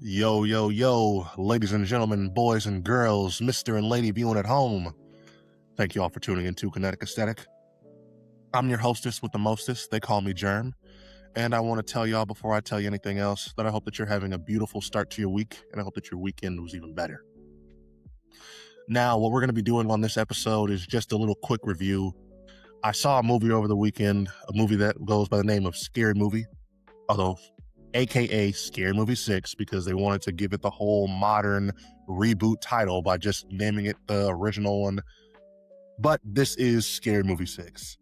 Yo, yo, yo, ladies and gentlemen, boys and girls, Mr. and Lady viewing at home. Thank you all for tuning into Kinetic Aesthetic. I'm your hostess with the mostest. They call me Germ. And I want to tell y'all before I tell you anything else that I hope that you're having a beautiful start to your week, and I hope that your weekend was even better. Now, what we're going to be doing on this episode is just a little quick review. I saw a movie over the weekend, a movie that goes by the name of Sacry Movie, although aka Sacry Movie 6, because they wanted to give it the whole modern reboot title by just naming it the original one. But this is Sacry Movie 6.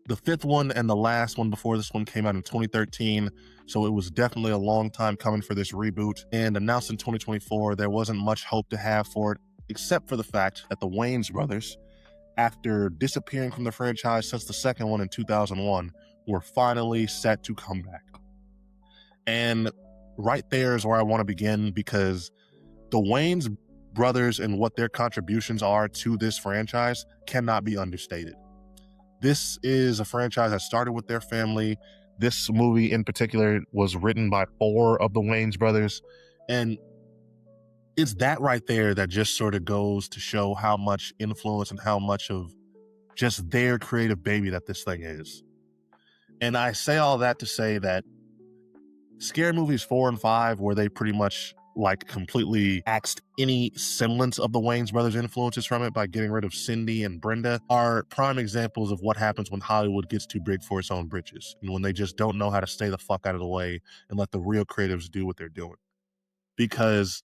The fifth one and the last one before this one came out in 2013, so it was definitely a long time coming for this reboot. And announced in 2024, there wasn't much hope to have for it, except for the fact that the Wayans brothers, after disappearing from the franchise since the second one in 2001, were finally set to come back. And right there is where I want to begin, because the Wayans brothers and what their contributions are to this franchise cannot be understated. This is a franchise that started with their family. This movie in particular was written by 4 of the Wayans brothers. And it's that right there that just sort of goes to show how much influence and how much of just their creative baby that this thing is. And I say all that to say that Scary Movies 4 and 5, where they pretty much like completely axed any semblance of the Wayans brothers' influences from it by getting rid of Cindy and Brenda, are prime examples of what happens when Hollywood gets too big for its own britches, and when they just don't know how to stay the fuck out of the way and let the real creatives do what they're doing. Because,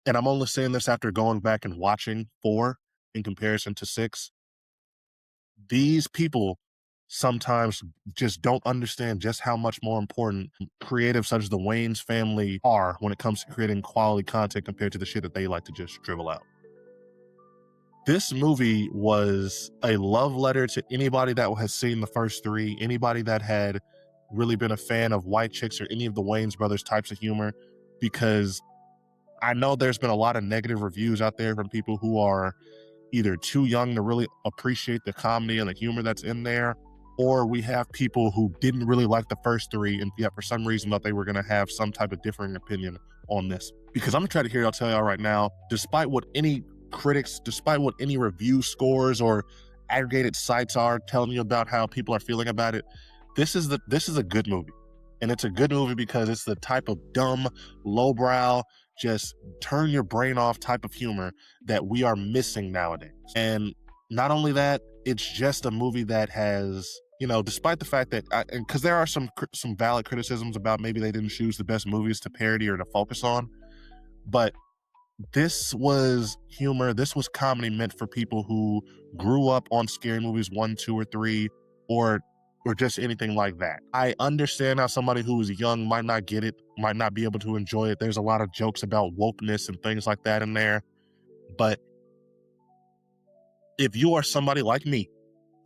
and I'm only saying this after going back and watching 4 in comparison to 6, these people sometimes just don't understand just how much more important creatives such as the Wayans family are when it comes to creating quality content compared to the shit that they like to just dribble out. This movie was a love letter to anybody that has seen the first 3, anybody that had really been a fan of White Chicks or any of the Wayans brothers types of humor, because I know there's been a lot of negative reviews out there from people who are either too young to really appreciate the comedy and the humor that's in there, or we have people who didn't really like the first 3 and yet for some reason thought they were going to have some type of differing opinion on this. Because I'm going to try to hear, I'll tell y'all right now, despite what any critics, despite what any review scores or aggregated sites are telling you about how people are feeling about it, this is a good movie. And it's a good movie because it's the type of dumb, lowbrow, just turn your brain off type of humor that we are missing nowadays. And not only that, it's just a movie that has, despite the fact that, because there are some valid criticisms about maybe they didn't choose the best movies to parody or to focus on, but this was humor, this was comedy meant for people who grew up on Scary Movies 1, 2, or 3, or just anything like that. I understand how somebody who is young might not get it, might not be able to enjoy it. There's a lot of jokes about wokeness and things like that in there, but if you are somebody like me,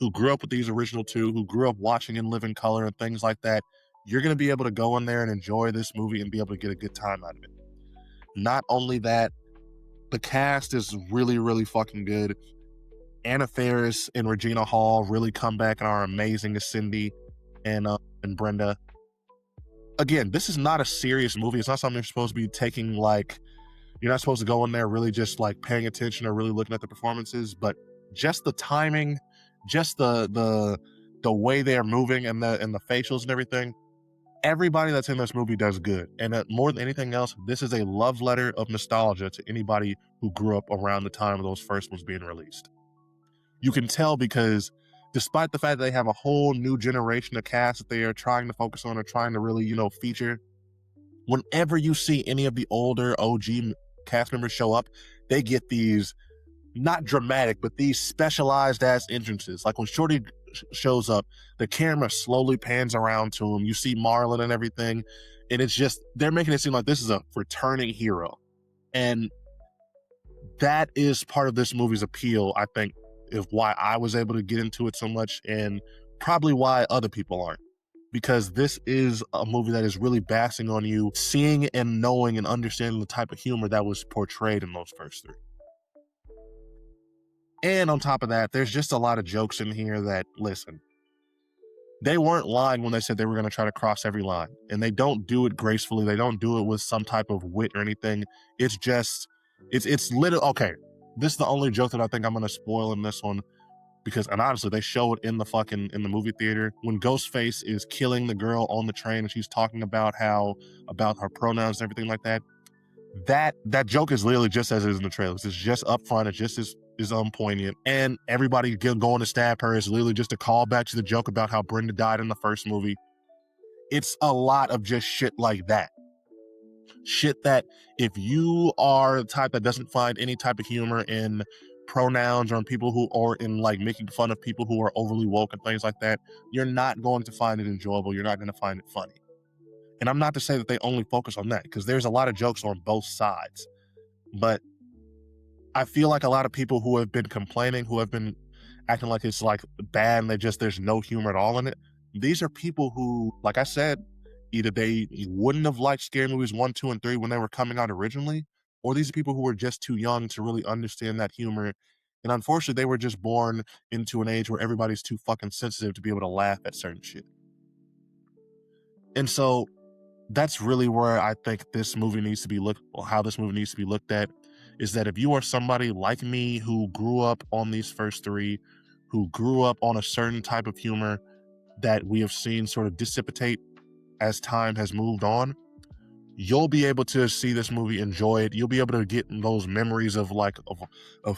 who grew up with these original 2, who grew up watching In Living Color and things like that, you're going to be able to go in there and enjoy this movie and be able to get a good time out of it. Not only that, the cast is really, really fucking good. Anna Faris and Regina Hall really come back and are amazing as Cindy and Brenda. Again, this is not a serious movie. It's not something you're supposed to be taking like, you're not supposed to go in there really just like paying attention or really looking at the performances, but just the timing, just the way they are moving and the facials and everything. Everybody that's in this movie does good. And more than anything else, this is a love letter of nostalgia to anybody who grew up around the time of those first ones being released. You can tell because despite the fact that they have a whole new generation of cast that they are trying to focus on or trying to really, feature, whenever you see any of the older OG cast members show up, they get these, not dramatic, but these specialized ass entrances. Like when Shorty shows up, the camera slowly pans around to him. You see Marlon and everything. And it's just, they're making it seem like this is a returning hero. And that is part of this movie's appeal, I think, of why I was able to get into it so much and probably why other people aren't. Because this is a movie that is really basing on you seeing and knowing and understanding the type of humor that was portrayed in those first 3. And on top of that, there's just a lot of jokes in here that, listen, they weren't lying when they said they were going to try to cross every line. And they don't do it gracefully. They don't do it with some type of wit or anything. It's just, it's literally, okay, this is the only joke that I think I'm going to spoil in this one. Because, and honestly, they show it in the movie theater when Ghostface is killing the girl on the train and she's talking about about her pronouns and everything like that. That joke is literally just as it is in the trailers. It's just up front. It just is poignant. And everybody going to stab her is literally just a callback to the joke about how Brenda died in the first movie. It's a lot of just shit like that. Shit that if you are the type that doesn't find any type of humor in pronouns or in people who are in like making fun of people who are overly woke and things like that, you're not going to find it enjoyable. You're not going to find it funny. And I'm not to say that they only focus on that, because there's a lot of jokes on both sides. But I feel like a lot of people who have been complaining, who have been acting like it's like bad and there's no humor at all in it, these are people who, like I said, either they wouldn't have liked scary movies 1, 2, and 3 when they were coming out originally, or these are people who were just too young to really understand that humor. And unfortunately, they were just born into an age where everybody's too fucking sensitive to be able to laugh at certain shit. And so that's really where I think this movie needs to be how this movie needs to be looked at, is that if you are somebody like me who grew up on these first 3, who grew up on a certain type of humor that we have seen sort of dissipate as time has moved on, you'll be able to see this movie, enjoy it. You'll be able to get those memories of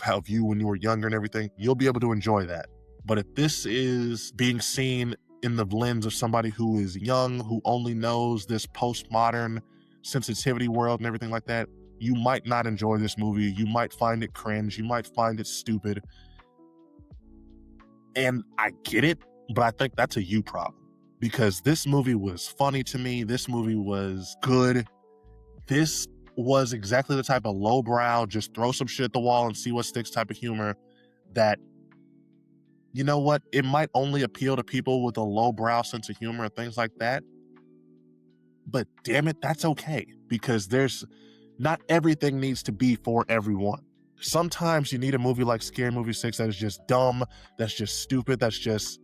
how you when you were younger and everything. You'll be able to enjoy that. But if this is being seen in the lens of somebody who is young, who only knows this postmodern sensitivity world and everything like that, you might not enjoy this movie. You might find it cringe. You might find it stupid. And I get it, but I think that's a you problem. Because this movie was funny to me. This movie was good. This was exactly the type of lowbrow, just throw some shit at the wall and see what sticks type of humor that, you know what, it might only appeal to people with a lowbrow sense of humor and things like that. But damn it, that's okay. Because not everything needs to be for everyone. Sometimes you need a movie like Scary Movie 6 that is just dumb, that's just stupid, that's just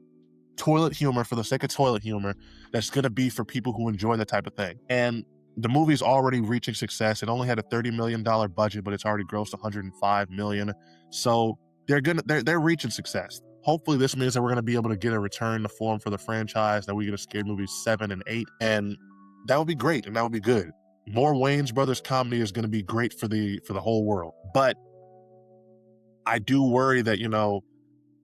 toilet humor for the sake of toilet humor, that's going to be for people who enjoy that type of thing. And the movie's already reaching success. It only had a $30 million budget, but it's already grossed $105 million. So they're reaching success. Hopefully this means that we're going to be able to get a return to form for the franchise, that we get a Scary Movie 7 and 8, and that would be great, and that would be good. More Wayans Brothers comedy is going to be great for the whole world. But I do worry that,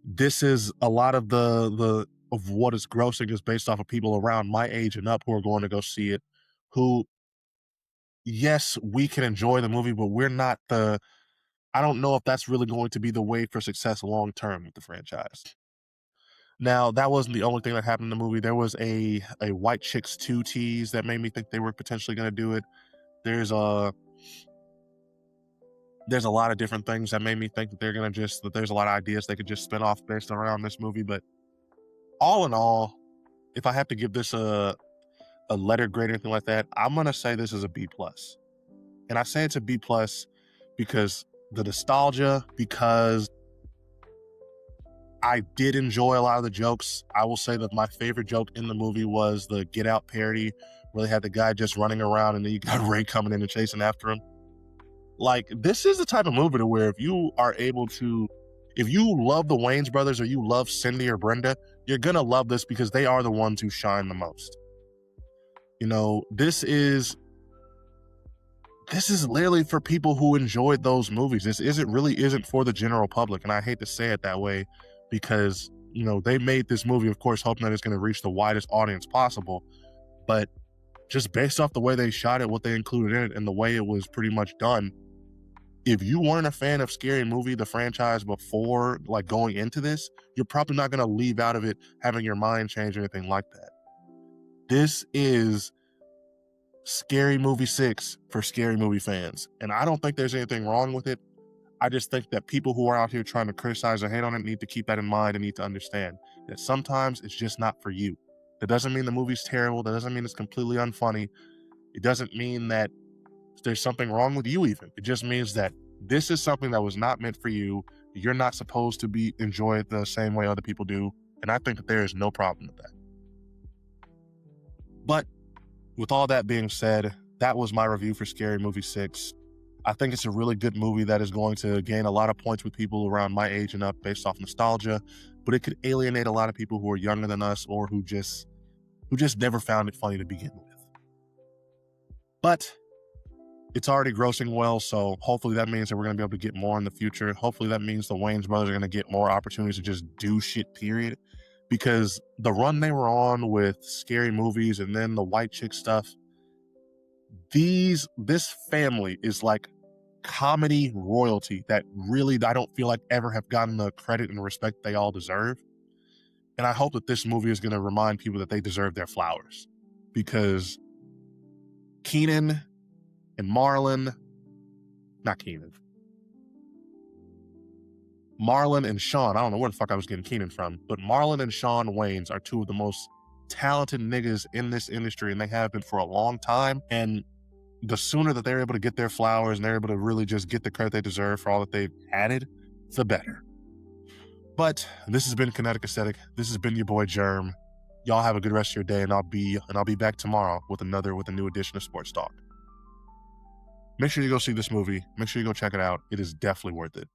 this is a lot of the of what is grossing is based off of people around my age and up who are going to go see it, who, yes, we can enjoy the movie, but I don't know if that's really going to be the way for success long term with the franchise. Now, that wasn't the only thing that happened in the movie. There was a White Chicks 2 tease that made me think they were potentially going to do it. There's a lot of different things that made me think that that there's a lot of ideas they could just spin off based around this movie. But all in all, if I have to give this a letter grade or anything like that, I'm going to say this is a B+. And I say it's a B+ because the nostalgia, because I did enjoy a lot of the jokes. I will say that my favorite joke in the movie was the Get Out parody, where they had the guy just running around and then you got Ray coming in and chasing after him. Like, this is the type of movie to where if you love the Wayans brothers, or you love Cindy or Brenda, you're going to love this because they are the ones who shine the most. This is literally for people who enjoyed those movies. This isn't for the general public. And I hate to say it that way because, they made this movie, of course, hoping that it's going to reach the widest audience possible. But just based off the way they shot it, what they included in it, and the way it was pretty much done, if you weren't a fan of Scary Movie, the franchise, before like going into this, you're probably not going to leave out of it having your mind change or anything like that. This is Scary Movie 6 for Scary Movie fans. And I don't think there's anything wrong with it. I just think that people who are out here trying to criticize or hate on it need to keep that in mind and need to understand that sometimes it's just not for you. That doesn't mean the movie's terrible. That doesn't mean it's completely unfunny. It doesn't mean that there's something wrong with you even. It just means that this is something that was not meant for you. You're not supposed to enjoy it the same way other people do. And I think that there is no problem with that. But with all that being said, that was my review for Sacry Movie 6. I think it's a really good movie that is going to gain a lot of points with people around my age and up based off nostalgia, but it could alienate a lot of people who are younger than us or who just never found it funny to begin with. But it's already grossing well, so hopefully that means that we're going to be able to get more in the future. Hopefully that means the Wayans brothers are going to get more opportunities to just do shit, period. Because the run they were on with scary movies and then the white chick stuff, this family is like comedy royalty that really I don't feel like ever have gotten the credit and respect they all deserve. And I hope that this movie is going to remind people that they deserve their flowers. Because Marlon and Sean, I don't know where the fuck I was getting Keenan from, but Marlon and Sean Wayans are two of the most talented niggas in this industry, and they have been for a long time. And the sooner that they're able to get their flowers and they're able to really just get the credit they deserve for all that they've added, the better. But this has been Kinetic Aesthetic. This has been your boy Germ. Y'all have a good rest of your day, and I'll be back tomorrow with a new edition of Sports Talk. Make sure you go see this movie. Make sure you go check it out. It is definitely worth it.